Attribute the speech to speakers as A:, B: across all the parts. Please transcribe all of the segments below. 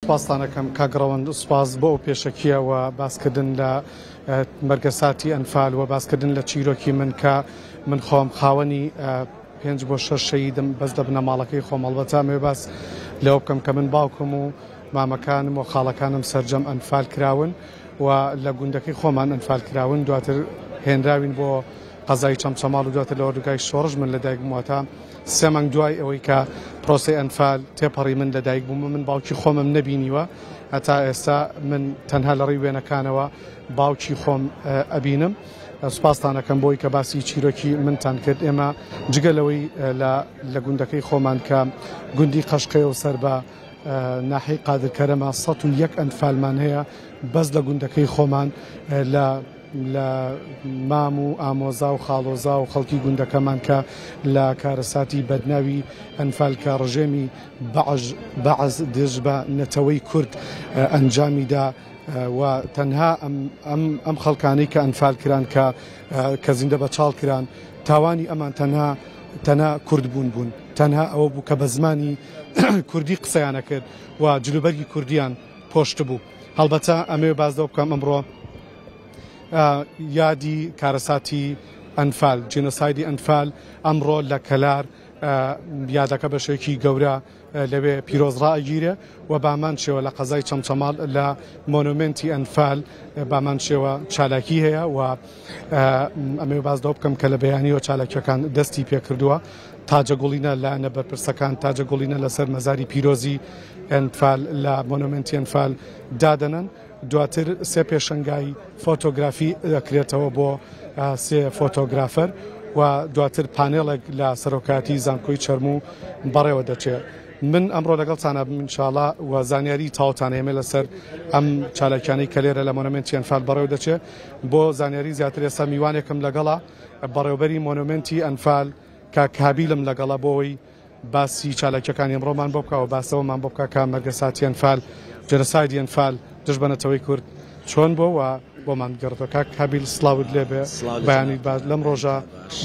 A: سپاستانەکەم کاگڕەوەند سپاس بۆ ئەو پێشەکیە و باسکردن لە مەرگەساتی ئەنفال و باسکردن لە چیرۆکی من کە من خۆم خاوەنی 5 بۆ 6 شەهیدم بەس لە بنەماڵەکەی خۆم هەڵبەتا مێ باس لەوە بکەم کە من باوکم و مامەکانم و خاڵەکانم سەرجەم ئەنفال کراون و لە گوندەکەی خۆمان ئەنفال کراون دواتر هێنراوین بۆ قەزای چەمچەماڵ و دواتر لە ئۆردوگای شۆڕژ من لەدایک بوومەوە 3 مانگ دوای ئەوەی کە پرۆسی ئەنفال تێپەڕی من لەدایک بووم من باوکی خۆمم نەبینیوە هەتا ئێستا من تەنها لە ڕێی وێنەکانەوە باوکی خۆم ئەبینم سوپاستانەکەم بۆی کە باسی چیرۆکی منتان کرد ئێمە جگەلەوەی لە گوندەکەی خۆمان کە گوندی قەشقێ و سەر بە ناحەی قادرکەرەمە 101 ئەنفالمان هەیە بەس لە گوندەکەی خۆمان لە مام و ئامۆزا و خاڵۆزا و خەڵکی گوندەکەمان کە لە کارەساتی بەدناوی ئەنفالکە ڕژێمی بەعز دژ بە نەتەوەی کورد ئەنجامیدا و تەنها ئەم خەڵکانەی کە ئەنفال کران کە زیندە بە چاڵ کران تاوانی ئەمان تەنها کوردبوون بوون تەنها ئەوە بوو کە بە زمانی کوردی قسەیانە کرد و جلوبەرگی کوردیان پۆشت بوو هەڵبەتە ئەمێ بازدەوە بکەم ئەمڕۆ یادی کارەساتی ئەنفال جینۆسایدی ئەنفال ئەمڕۆ لە کەلار یادەکە بەشێکی گەورە لەوێ پیرۆزڕا ئەگیرێ و بامان شێوە لە قەزای چەمچەماڵ لە مۆنومنتی ئەنفال بامان شێوە چالاکی هەیە و ئەمێ بازدەوە بکەم کە لە بەیانیەوە چالاکیەکان دەستی پێکردووە تاجە گوڵینە لە نەبەرپرسەکان تاجە گوڵینە لەسەر مەزاری پیرۆزی ئەنفال لە مۆنومنتی ئەنفال دادەنن دواتر 3 پێشنگای فۆتۆگرافی دەکرێتەوە بۆ 3 فۆتۆگرافەر و دواتر پانێڵێک لە سەرۆکاتی زانکۆی چەرموو بەڕێوە دەچێت من ئەمڕۆ لەگەڵتانە منشاڵە و زانیاری تاوتانەیەمێ لەسەر ئەم چالاکیانەی کە لێرە لە مۆنومنتی ئەنفال بەڕێوە دەچێت بۆ زانیاری زیاتر ئێستا میوانێکم لەگەڵا بەڕێوەبەری مۆنومنتی ئەنفال کە کابیلم لەگەڵا بۆەوەی باسی چالاکیەکانی ئەمڕۆمان بۆ بکە و باسەوەمان بۆ بکە کە مەرگەساتی ئەنفال جێنۆسایدی ئەنفال دژبەنەتەوەی کورد چۆن بۆ و بۆمان گەڕێتەوە کابیل سلااوت لێبێ بەیانی لەم ڕۆژە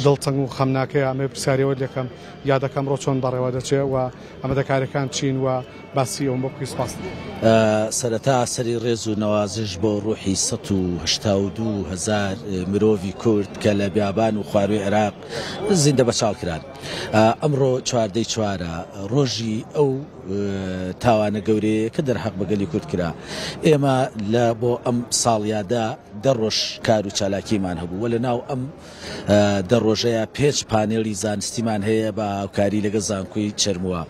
A: دڵتەنگ و خەمناکەی ئەمێ پرسیاریەوە لەکەم یادەکەم ڕۆ چۆن بەڕێوە دەچێت و ئەمە دەکارەکان چین و باسی ئەوم بۆ بکەی سپاس
B: سەرەتا سەری ڕێز و نەوازش بۆ ڕوحی 182,000 مرۆڤی کورد کە لە بیابان و خواروی عێراق زیندە بەچاڵ کران ئەمڕۆ 4/4 ڕۆژی ئەو تاوانە گەورەیە کە دەرحەق بەگەلی کورد کرا ئێمە لە بۆ ئەم ساڵیادا 10 ڕۆژ کار و چالاکیمان هەبوو وە لە ناو ئەم 10 ڕۆژەیە 5 پانێڵی زانستیمان هەیە بە هاوکاری لەگە زانکۆی چەرمووە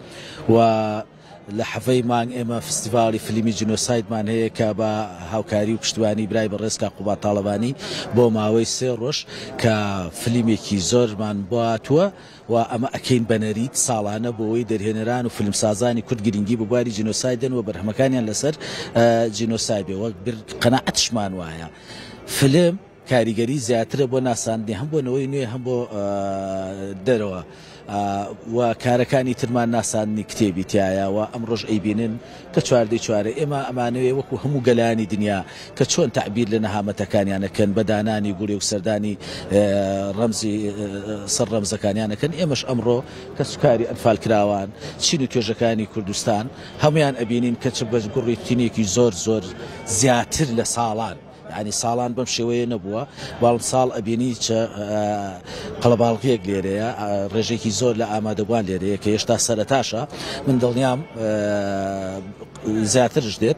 B: و لە حەفەی مانگ ئێمە فستیڤاڵی فیلمی جینۆسایدمان هەیە کە بە هاوکاری و پشتیوانی برای بەڕێزکا قوبات تاڵەبانی بۆ ماوەی 3 ڕۆژ کە فیلمێکی زۆرمان بواتووە و ئەمە ئەکەین بەنەریت ساڵانە بۆەوەی دەرهێنەران و فیلمسازانی کورد گرنگی ببواری جینۆسایدن و بەرهەمەکانیان لەسەر جینۆسایدەوە قەناعەتشمان وایە فیلم کاریگەری زیاترە بۆ ناساندنی هەم بۆنەوەی نوێ هەم بۆ دەرەوە و کارەکانی ترمان ناساندنی کتێبی تایە و ئەم ڕۆژ ئەیبینن کە 4/4 ئێمە ئەمانەوێ وەکو هەموو گەلانی دنیا کە چۆن تعبیر لە نەهامەتەکانیانەکەن بە دانانی گوڵێ و سەردانی ڕەمزی سەر ڕەمزەکانیانەکەن ئێمەش ئەمڕۆ کە سوکاری ئەنفال کراوان چین و توێژەکانی کوردستان هەمویان ئەبینین کە چ بە گوڕێتینێکی زۆر زیاتر لە ساڵان ینی ساڵان بەم شێوەیە نەبووە باڵم ساڵ ئەبینی قەڵەباڵغیەک لێرەیە ڕێژێکی زۆر لە ئامادەبووان لێرەیە کە هێشتا سەرەتاشە من دڵنیام زیاترش دێت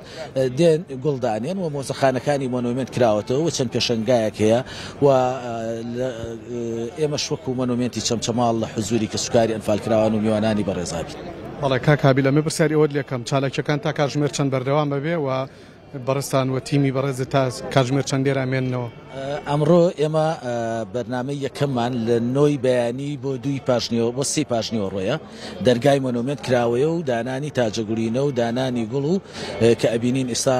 B: دێن گوڵدانێن و مۆزەخانەکانی مۆنومنت کراوەتەوە و چەند پێشەنگایەک هەیە و ئێمە شوەک و مۆنومنتی چەمچەماڵ لە حزوری کە سوکاری ئەنفال کراوان و میوانانی بەڕێزابی
A: بەڵێ کاکابی لەمە پرسیاری ئەوە لێکەم چالاکیەکان تا کاتژمێر چەند بەردەوام ببێ و بەڕستان و تیمی بەڕێزت تا کاتژمێر چەندێر ئامێننەوە
B: ئەمڕۆ ئێمە بەرنامەی یەکەممان لە 9 بەیانی بۆ 2 پاشنیەوە بۆ 3 پاشنیەوە ڕۆیە دەرگای مۆنومنت کراوەیە و دانانی تاجەگورینە و دانانی گوڵ و کە ئەبینین ئێستا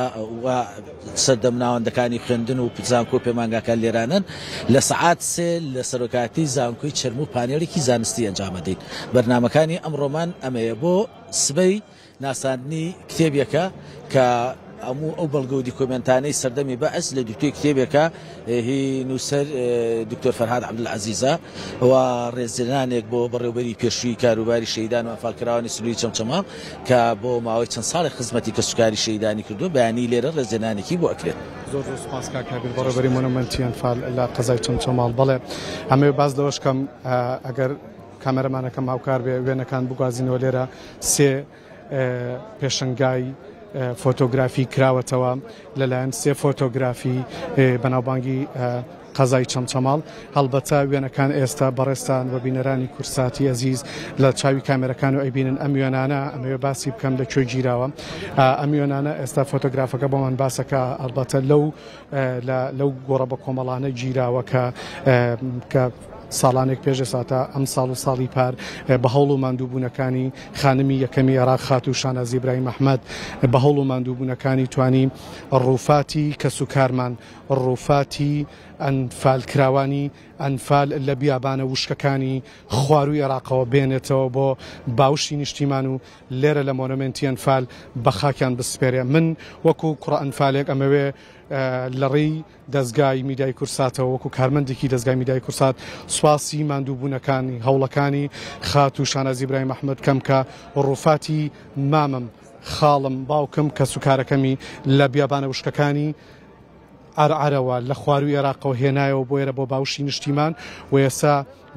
B: سەردەم ناوەندەکانی خوێندن و زانکۆ پەیمانگاکان لێرانن لە سەعات 3 لە سەرۆکاتی زانکۆی چەرموو پانێڵێکی زانستی ئەنجامەدەین بەرنامەکانی ئەمڕۆمان ئەمەیە بۆ سبەی ناساندنی کتێبێکە کە ئەموو ئەو بەڵگە و دیکۆمنتانەی سەردەمی بەعس لە دوتوی کتێبێکە هی نووسەر دکتۆر فەرهاد عەبدولعەزیزە و ڕێزلانێک بۆ بەڕێوەبەری پێشووی کاروباری شەیدان و ئەنفالکراوانی سلووی چەمچەماڵ کە بۆ ماوەی چەند ساڵی خزمەتی کەسوکاری شەیدانی کردو بەیانی لێرە ڕێزلانێکی بۆ ئەکرێت.
A: زۆر سوپاس کاکبیر بەڕێوەبەری مۆنومەنتی ئەنفال لە قەزای چەمچەماڵ. بەڵێ ئەمێ باز دەوەشکەم ئەگەر کامێرەمانەکەم هاوکار بێ وێنەکان بگوازینەوە لێرە سێ پێشنگای فۆتۆگرافی کراوەتەوە لەلایەن سێ فۆتۆگرافی بەناوبانگی قەزای چەمچەماڵ. هەڵبەتە وێنەکان ئێستا بەڕێستان بە بینەرانی کورساتی ئەزیز لە چاوی کامێرەکان و ئەیبینن ئەم وێنانە ئەمەوێ باسی بکەم لەکوێ گیراوە. ئەم وێنانە ئێستا فۆتۆگرافەکە بۆمان باسەکە هەڵبەتە لەو گۆڕە بە کۆمەڵانە گیراوە کە ساڵانێک پێش ساتە ئەم ساڵ و ساڵی پار بە هەوڵ و ماندووبوونەکانی خانمی یەکەمی عێراق خات و شانازی ئیبراهیم ئەحمەد بە هەوڵ و ماندووبوونەکانی توانی ڕووفاتی کەسوکارمان ڕووفاتی ئەنفالکراوانی ئەنفال لە بیابانە وشکەکانی خواروی عێراقەوە بێنێتەوە بۆ باوشی نیشتیمان و لێرە لە مۆنومنتی ئەنفال بە خاکیان بسپێرێ. من وەکو کوڕە ئەنفالێک ئەمەوێ لە ڕێی دەستگای میدیای کورساتەوە وەکو کارمەندێکی دەستگای میدیای کورسات سواسی ماندووبوونەکانی هەوڵەکانی خات و شانازی ئیبراهیم ئەحمەد کەم کە ڕووفاتی مامم خاڵم باوکم کە سوکارەکەمی لە بیابانە وشکەکانی ئەرعەرەوە لە خواروی عێراقەوە هێنایەوە بۆ ئێرە بۆ باوشی نیشتیمان و ئێستا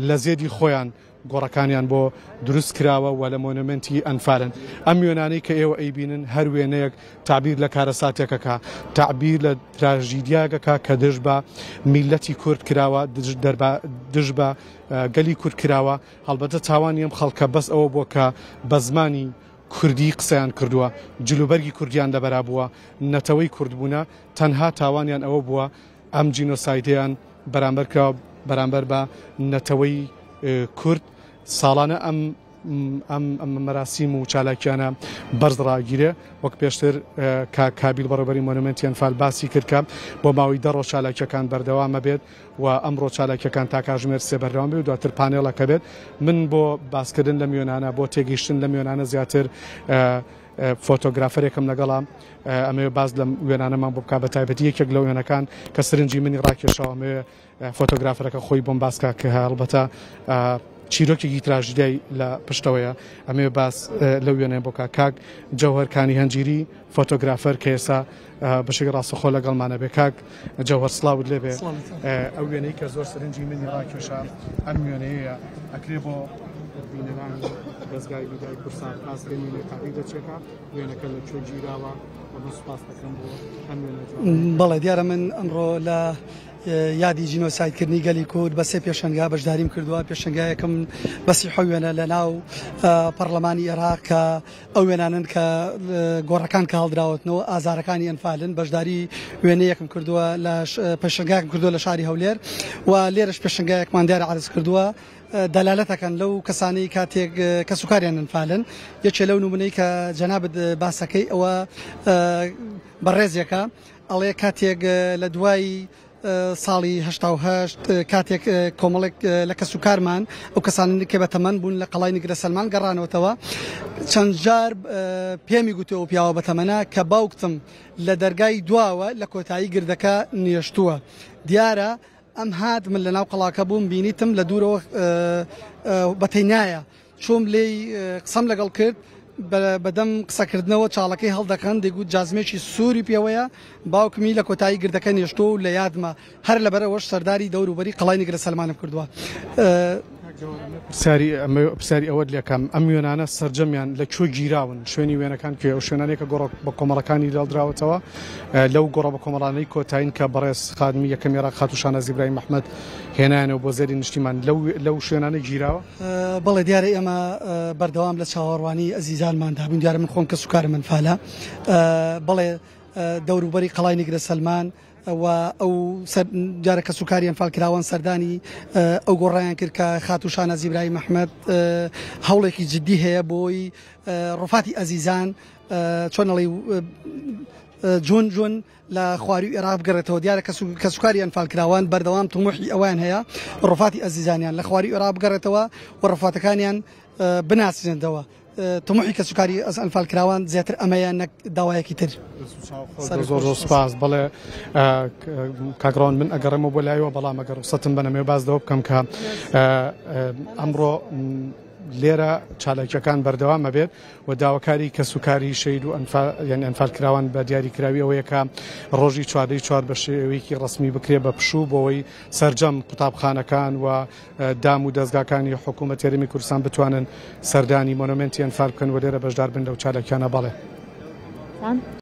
A: لە زێدی خۆیان گۆڕەکانیان بۆ دروست کراوە و لە مۆنومنتی ئەنفالن. ئەم وێنانەی کە ئێوە ئەیبینن هەر وێنەیەک تعبیر لە کارەساتێکەکە تعبیر لە تراژیدیاگەکە کە دژ بە میلەتی کورد کراوە دژ بە گەلی کورد کراوە. هەڵبەتە تاوانی ئەم خەڵکە بەس ئەوە بووە کە بە زمانی کوردی قسەیان کردووە جلوبەرگی کوردیان لەبەرا بووە نەتەوەی کوردبوونە تەنها تاوانیان ئەوە بووە ئەم جینۆسایدیان بەرامبەر کراوە بەرامبەر بە نەتەوەی کورد. ساڵانە ئەم مەراسیم و چالاکیانە بەرزڕاگیرێ وەک پێشتر کابیل بەڕێوەبەری مۆنومنتی ئەنفال باسی کردکە بۆ ماوەی 10 ڕۆژ چالاکیەکان بەردەوامە بێت و ئەمڕۆ چالاکیەکان تا کاتژمێر 3 بەردەوام بێت و دواتر پانێڵەکە بێت. من بۆ باسکردن لە میێنانە بۆ تێگەیشتن لە میێنانە زیاتر فۆتۆگرافەرێکم لەگەڵام ئەمەوێ باز لە وێنانەمان بۆ بکە بە تایبەتی یەکێک لەو وێنەکان کە سرنجی منی ڕاکێشەوە ئەمەوێ فۆتۆگرافەرەکە خۆی بۆم باسکە کە هەڵبەتە چیرۆکێکی تراژیدای لە پشتەوەیە. ئەمێ باس لەو وێنەیە بۆ کاک جەوهەرکانی هەنجیری فۆتۆگرافەر کە ئێستا بەشێکی ڕاستەخۆ لەگەڵمانە بێ. کاک جەوهەر سڵاوت لێبێ. ئەو وێنەی کە زۆر سرنجی منی ڕاکێشە ئەم وێنەیە ئەکرێ بۆ بینەران دەستگای میدیای کورسان پاسکردنی لێ تاقی دەچێتە وێنەکە لە کوێ گیراوە بە سوپاس دەکەم بۆ ئەم وێنە.
C: بەڵێ دیارە من ئەمڕۆ لە یادی جینۆسایدکردنی گەلی کورد بە سێ پێشەنگا بەشداریم کردووە. پێشەنگایەکەم بەسی حە وێنە لە ناو پەرلەمانی عێراق کە ئەو وێنانن کە گۆڕەکان کە هەڵدراوەتنەوە ئازارەکانی ئەنفالن بەشداری وێنەیەکم کردووە لە پێشەنگایەکم کردووە لە شاری هەولێر و لێرەش پێشەنگایەکمان دیارە عەرز کردووە دەلالەتەکەن لەو کەسانەی کاتێک کەسوکاریان ئەنفالن. یەکێ لەو نمونەی کە جەنابەت باسەکەی ئەوە بەڕێزێکە ئەڵێ کاتێک لە دوای ساڵی 1970 کاتێک کۆمەڵێک لە کەسوکارمان ئەو کەسانی کە بەتەمەن بوون لە قەڵای نیگرە سەلمان گەڕانەوەتەوە چەند جار پێمی گوتەوە پیاوە بەتەمەنە کە باوکتم لە دەرگای دواوە لە کۆتایی گردەکە نیشتووە. دیارە ئەم هات من لە ناو قەڵاکە بووم بینیتم لە دوورەوە بەتەینایە چۆم لێی قسەم لەگەڵ کرد بەدەم قسەکردنەوە چاڵەکەی هەڵدەکەن دەیگوت جازمێکی سووری پێوەیە باوکمی لە کۆتایی گردەکە نیشتۆ و لە یادمە هەر لەبەرەوەش سەرداری دەوروبەری قەڵای نیگرە سەلمانم کردووە.
A: پرسیاری ئەوەت لێکم ئەم وێنانە سەرجەمیان لە کوێ گیراون شوێنی وێنەکان کوێ ئەو شوێنانێکە گۆڕ بە کۆمەڵەکانی دڵدراوەتەوە لەو گۆڕە بە کۆمەڵانەی کۆتاین کە بەڕێز خادمی یەکەمی عێراق خات و شانازی ئیبراهیم ئەحمەد هێنایانەوە بۆ زێری نیشتیمان لەو شوێنانە گیراوە.
C: بەڵێ دیارە ئێمە بەردەوام لە چاوەڕوانی ئەزیزانماندا بووین. دیارە من خۆم کەسوکارم ئەنفالە بەڵێ دەوروبەری قەڵای نیگرە سەلمان و ئەو جارە کەسوکاری ئەنفالکراوان سەردانی ئەو گۆڕایان کرد کە خات و شانازی ئیبراهیم ئەحمەد هەوڵێکی جدی هەیە بۆی ڕووفاتی ئەزیزان چۆنەڵی جون لە خواروی عێراق بگەڕێتەوە. دیارە کەسوکاری ئەنفالکراوان بەردەوام تموحی ئەوان هەیە ڕووفاتی ئەزیزانیان لە خواروی عێراق بگەڕێتەوە و ڕووفاتەکانیان بناسێنەوە. تموحی کەسوکاری ئەنفال کراوان زیاتر ئەمەیە نەک داوایەکی تر.
A: زۆر سپاس بەڵێ کاگڕۆن من ئەگەڕێمەوە بۆ لایەوە بەڵام ئەگەر ڕوخسەتم بنەمێ بازدەوە بکەم کە ئەمڕۆ لێرە چالاکیەکان بەردەوامە بێت و داواکاری کەسوکاری شەید و یعنی ئەنفال کراوان بە دیاریکراوی ئەوەیە کە ڕۆژی چواردەی چوار بە شێوەیەکی ڕسمی بکرێ بە پشوو بۆەوەی سەرجەم قوتابخانەکان و دام و دەستگاکانی حکوومەت یاریمی کوردستان بتوانن سەردانی مۆنومنتی ئەنفال بکەن و لێرە بەشدار بن لەو چالاکیانە بەڵێ.